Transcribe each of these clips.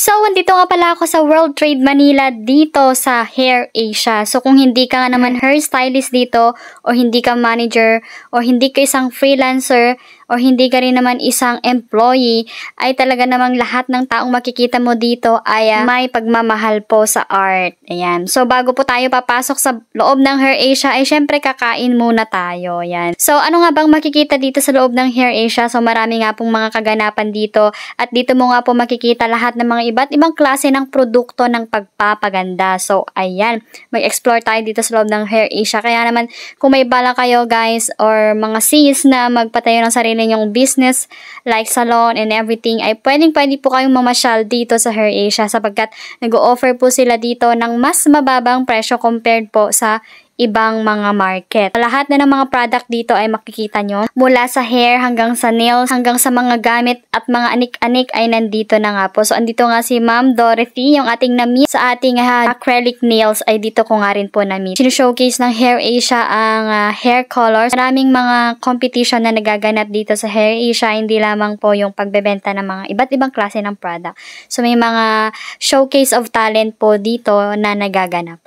So, andito nga pala ako sa World Trade Manila dito sa Hair Asia. So, kung hindi ka nga naman hairstylist dito o hindi ka manager o hindi ka isang freelancer o hindi ka rin naman isang employee, ay talaga namang lahat ng taong makikita mo dito ay may pagmamahal po sa art. Ayan. So, bago po tayo papasok sa loob ng Hair Asia, ay syempre kakain muna tayo. Ayan. So, ano nga bang makikita dito sa loob ng Hair Asia? So, marami nga pong mga kaganapan dito at dito mo nga po makikita lahat ng mga iba't ibang klase ng produkto ng pagpapaganda. So, ayan. Mag-explore tayo dito sa loob ng Hair Asia. Kaya naman, kung may bala kayo guys or mga sis na magpatayo ng sarili yung business like salon and everything, ay pwede po kayong mamasyal dito sa Hair Asia sapagkat nag-o-offer po sila dito ng mas mababang presyo compared po sa ibang mga market. Lahat na ng mga product dito ay makikita nyo. Mula sa hair hanggang sa nails, hanggang sa mga gamit at mga anik-anik ay nandito na nga po. So, andito nga si Ma'am Dorothy, yung ating na-meet sa ating acrylic nails ay dito ko nga rin po na-meet. Sino-showcase ng Hair Asia ang hair colors. Maraming mga competition na nagaganap dito sa Hair Asia, hindi lamang po yung pagbebenta ng mga iba't ibang klase ng product. So, may mga showcase of talent po dito na nagaganap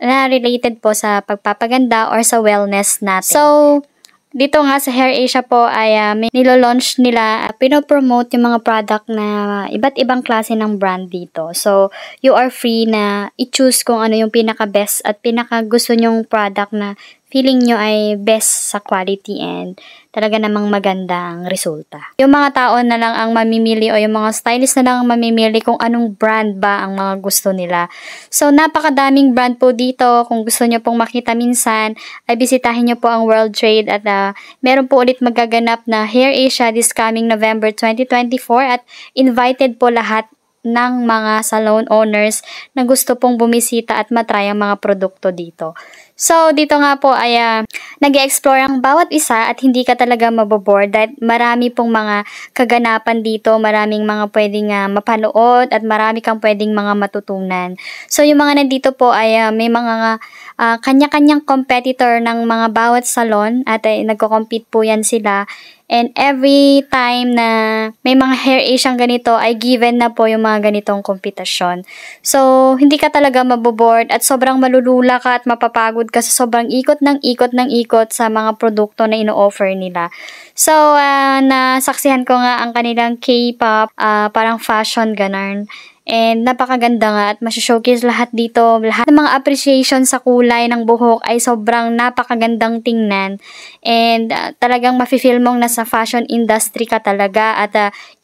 na related po sa pagpapaganda or sa wellness natin. So, dito nga sa Hair Asia po ay nilo-launch nila, pinopromote yung mga product na iba't ibang klase ng brand dito. So, you are free na i-choose kung ano yung pinaka-best at pinaka-gusto nyong product na feeling nyo ay best sa quality and talaga namang maganda ang resulta. Yung mga tao na lang ang mamimili o yung mga stylist na lang ang mamimili kung anong brand ba ang mga gusto nila. So, napakadaming brand po dito. Kung gusto nyo pong makita minsan, ay bisitahin nyo po ang World Trade at meron po ulit magaganap na Hair Asia this coming November 2024 at invited po lahat ng mga salon owners na gusto pong bumisita at matry ang mga produkto dito. So, dito nga po ay nag-explore ang bawat isa at hindi ka talaga maboboard dahil marami pong mga kaganapan dito, maraming mga pwedeng mapanood at marami kang pwedeng mga matutunan. So, yung mga nandito po ay may mga kanya-kanyang competitor ng mga bawat salon at nagko-compete po yan sila. And every time na may mga Hair Asian ganito ay given na po yung mga ganitong kompetisyon. So, hindi ka talaga maboboard at sobrang malulula ka at mapapagod ka sa sobrang ikot ng ikot sa mga produkto na ino-offer nila. So, nasaksihan ko nga ang kanilang K-pop, parang fashion ganun. And napakaganda nga at masya-showcase lahat dito. Lahat ng mga appreciation sa kulay ng buhok ay sobrang napakagandang tingnan. And talagang mafe-feel mong nasa fashion industry ka talaga at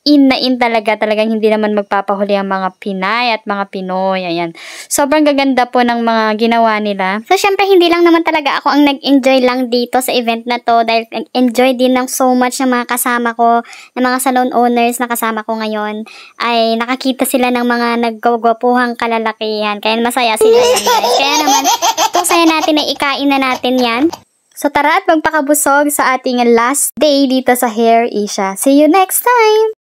in na in talagang hindi naman magpapahuli ang mga Pinay at mga Pinoy. Ayan. Sobrang gaganda po ng mga ginawa nila. So, syempre, hindi lang naman talaga ako ang nag-enjoy lang dito sa event na to dahil nag-enjoy din ng so much ng mga kasama ko, ng mga salon owners na kasama ko ngayon. Ay nakakita sila ng mga naggagwapuhang kalalakihan. Kaya masaya sila yan, guys. Kaya naman, itong saya natin ay ikain na natin yan. So, tara at magpakabusog sa ating last day dito sa Hair Asia. See you next time!